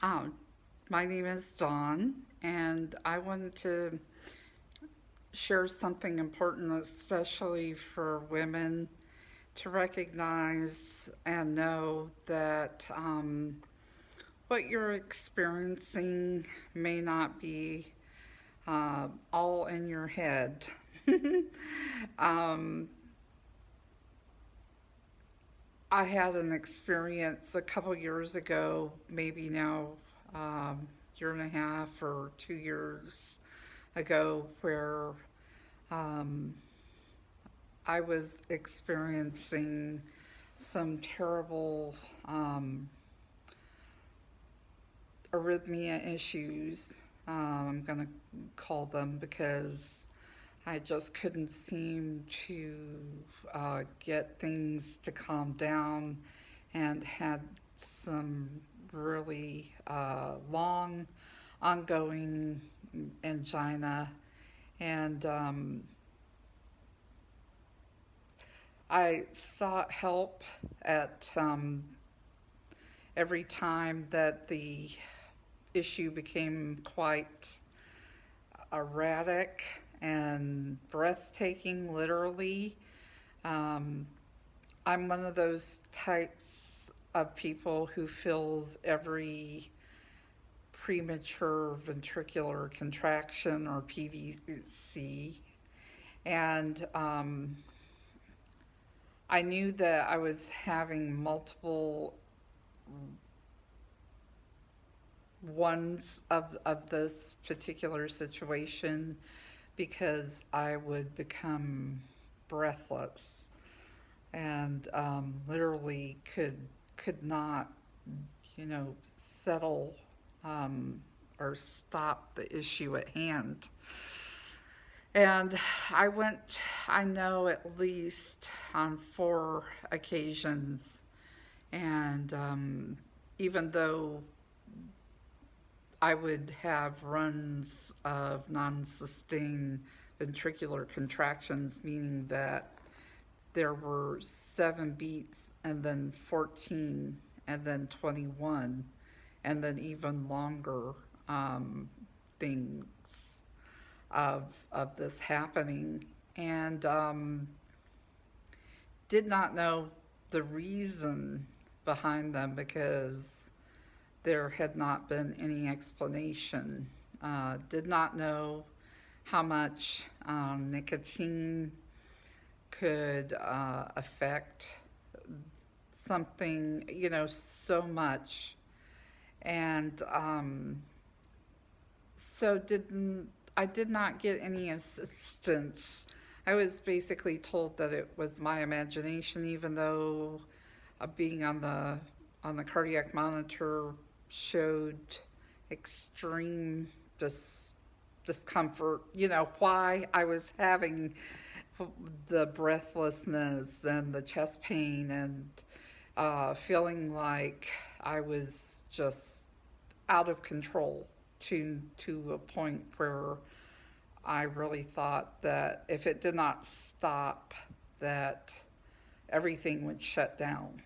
Um, my name is Dawn, and I wanted to share something important, especially for women, to recognize and know that what you're experiencing may not be all in your head. um, I had an experience a couple years ago, maybe now year and a half or 2 years ago, where um, I was experiencing some terrible arrhythmia issues. I'm going to call them because I just couldn't seem to get things to calm down and had some really long, ongoing angina. And I sought help at every time that the issue became quite erratic and breathtaking, literally. Um, I'm one of those types of people who feels every premature ventricular contraction or PVC. And I knew that I was having multiple ones of this particular situation because I would become breathless and literally could not, settle um, or stop the issue at hand. And I went, I know, at least on 4 occasions. And even though I would have runs of non sustained ventricular contractions, meaning that there were 7 beats and then 14 and then 21 and then even longer things of this happening, and did not know the reason behind them because there had not been any explanation. Did not know how much nicotine could affect something, so much. And so didn't I did not get any assistance. I was basically told that it was my imagination, even though being on the cardiac monitor showed extreme discomfort. Why I was having the breathlessness and the chest pain and feeling like I was just out of control to a point where I really thought that if it did not stop, that everything would shut down.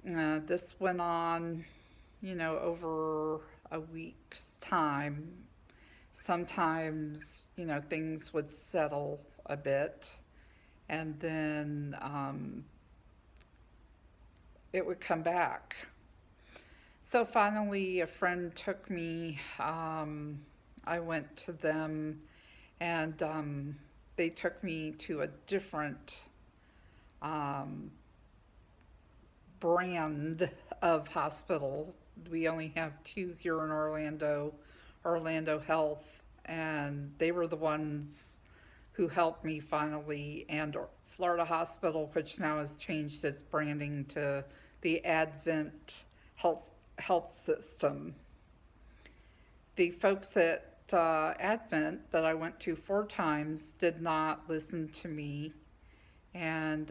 This went on, over a week's time. Sometimes, things would settle a bit, and then it would come back. So finally, a friend took me. I went to them, and they took me to a different um, brand of hospital. We only have two here in Orlando, Orlando Health, and they were the ones who helped me finally, and Florida Hospital, which now has changed its branding to the Advent Health System. The folks at Advent that I went to 4 times did not listen to me and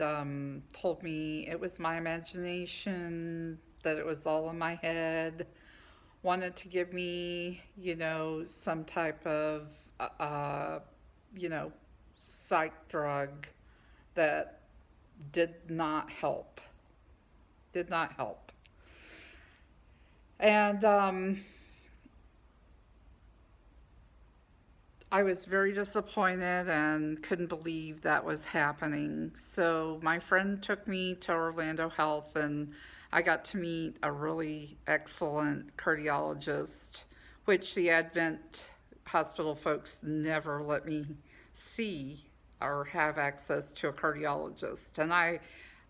told me it was my imagination, that it was all in my head, wanted to give me, some type of, uh, you know, psych drug that did not help. Did not help. And I was very disappointed and couldn't believe that was happening. So my friend took me to Orlando Health, and I got to meet a really excellent cardiologist, which the Advent Hospital folks never let me see or have access to a cardiologist. And I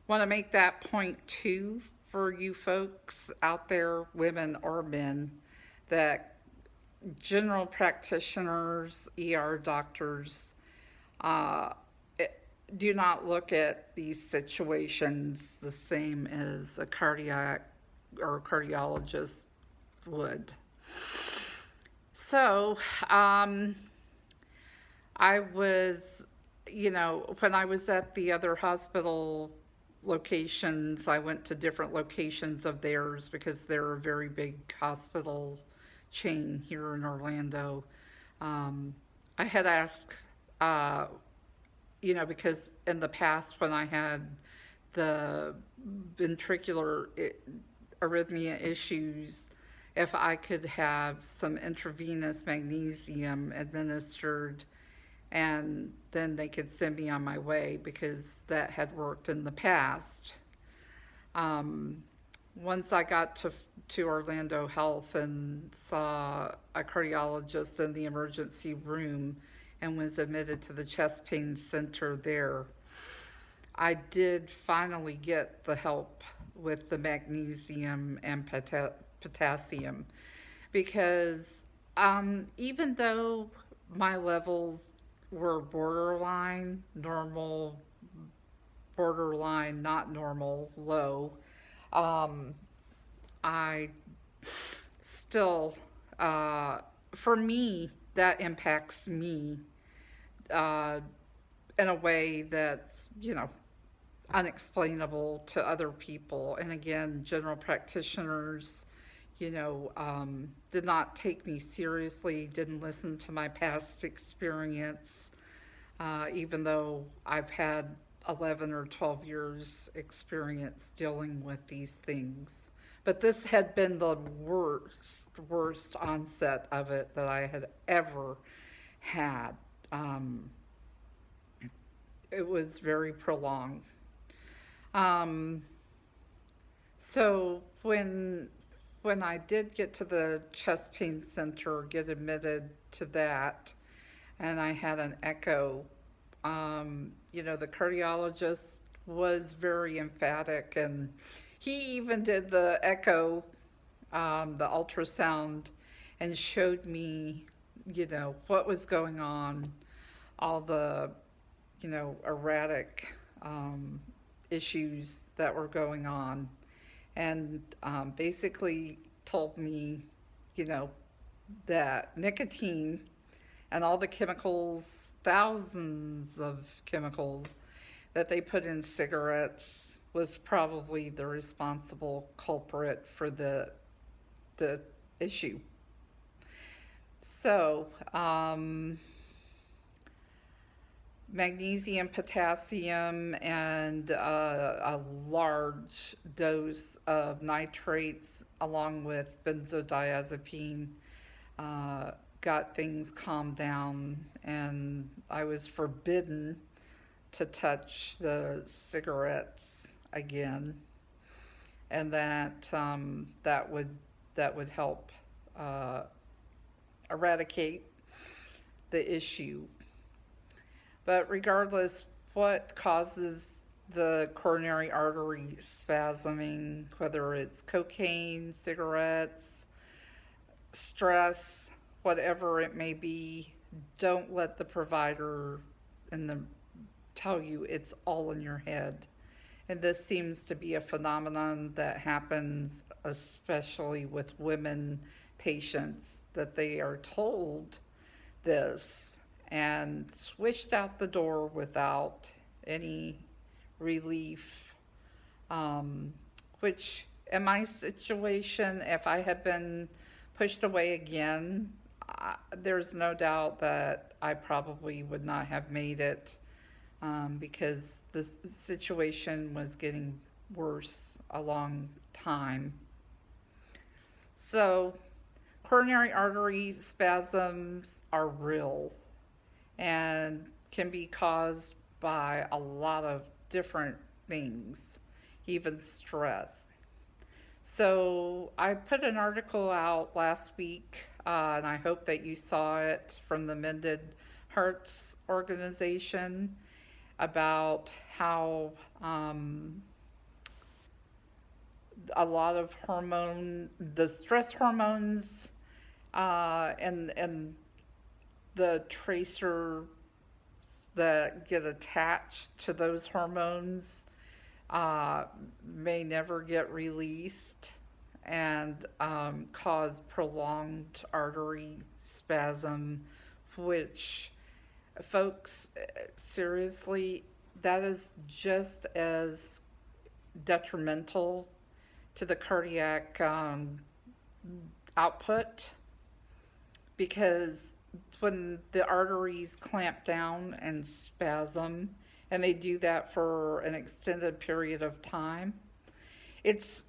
want to make that point too for you folks out there, women or men, that general practitioners, ER doctors, uh, do not look at these situations the same as a cardiac or cardiologist would. So, I was, when I was at the other hospital locations, I went to different locations of theirs because they're a very big hospital chain here in Orlando. Um, I had asked, uh, because in the past when I had the ventricular arrhythmia issues, if I could have some intravenous magnesium administered, and then they could send me on my way because that had worked in the past. Um, Once I got to Orlando Health and saw a cardiologist in the emergency room and was admitted to the chest pain center there, I did finally get the help with the magnesium and potassium because even though my levels were borderline normal, borderline not normal, low, um, I still, uh, for me, that impacts me uh, in a way that's, unexplainable to other people. And again, general practitioners, did not take me seriously, didn't listen to my past experience, even though I've had 11 or 12 years experience dealing with these things. But this had been the worst onset of it that I had ever had. Um, it was very prolonged. Um, so when I did get to the chest pain center, get admitted to that, and I had an echo, the cardiologist was very emphatic, and he even did the echo, the ultrasound, and showed me, what was going on, all the, erratic issues that were going on, and basically told me, you know, that nicotine and all the chemicals, thousands of chemicals that they put in cigarettes was probably the responsible culprit for the issue. So, magnesium, potassium, and a large dose of nitrates, along with benzodiazepine, got things calmed down, and I was forbidden to touch the cigarettes again, and that would help uh, eradicate the issue. But regardless, what causes the coronary artery spasming, whether it's cocaine, cigarettes, stress, whatever it may be, don't let the provider and the tell you it's all in your head. And this seems to be a phenomenon that happens especially with women patients, that they are told this and swished out the door without any relief. Which, in my situation, if I had been pushed away again, there's no doubt that I probably would not have made it, because the situation was getting worse a long time. So, coronary artery spasms are real and can be caused by a lot of different things, even stress. So, I put an article out last week, and I hope that you saw it from the Mended Hearts organization about how a lot of the stress hormones, and the tracers that get attached to those hormones uh, may never get released and cause prolonged artery spasm, which, folks, seriously, that is just as detrimental to the cardiac output, because when the arteries clamp down and spasm, and they do that for an extended period of time, it's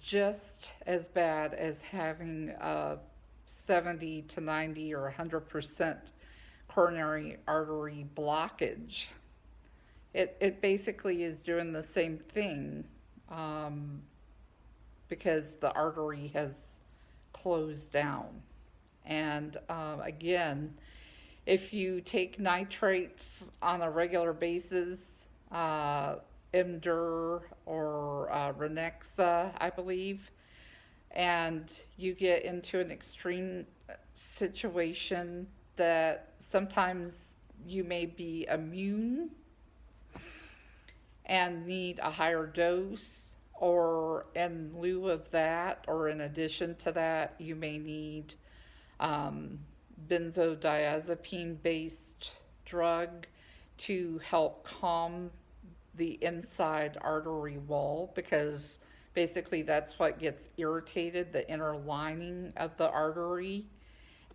just as bad as having a 70 to 90 or 100% coronary artery blockage. It basically is doing the same thing, um, because the artery has closed down. And again, if you take nitrates on a regular basis, Emdur or Renexa, I believe, and you get into an extreme situation that sometimes you may be immune and need a higher dose, or in lieu of that, or in addition to that, you may need um, benzodiazepine based drug to help calm the inside artery wall, because basically that's what gets irritated, the inner lining of the artery,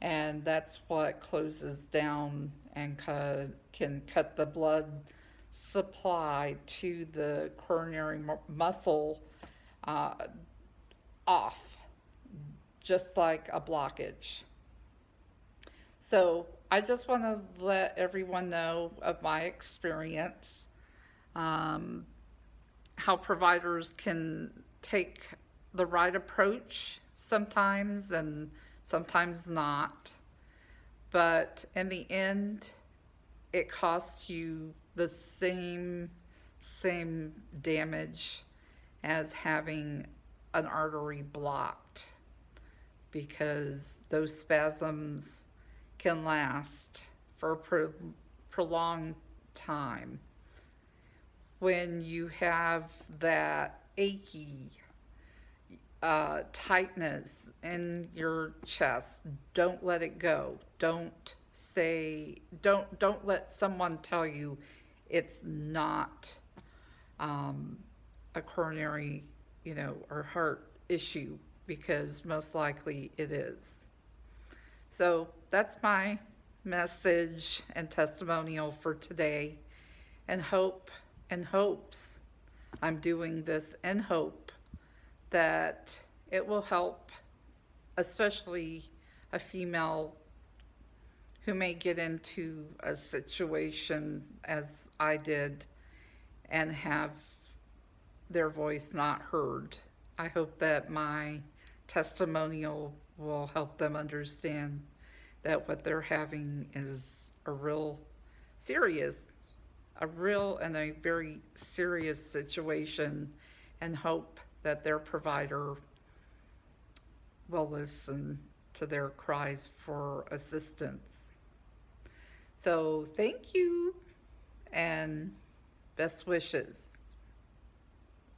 and that's what closes down and can cut the blood supply to the coronary muscle uh, off, just like a blockage. So I just want to let everyone know of my experience, um, how providers can take the right approach sometimes and sometimes not. But in the end, it costs you the same damage as having an artery blocked, because those spasms can last for a prolonged time. When you have that achy tightness in your chest, don't let it go. Don't let someone tell you it's not a coronary, or heart issue, because most likely it is. So that's my message and testimonial for today, and hopes. I'm doing this in hope that it will help, especially a female who may get into a situation as I did and have their voice not heard. I hope that my testimonial will help them understand that what they're having is a real and a very serious situation, and hope that their provider will listen to their cries for assistance. So thank you and best wishes.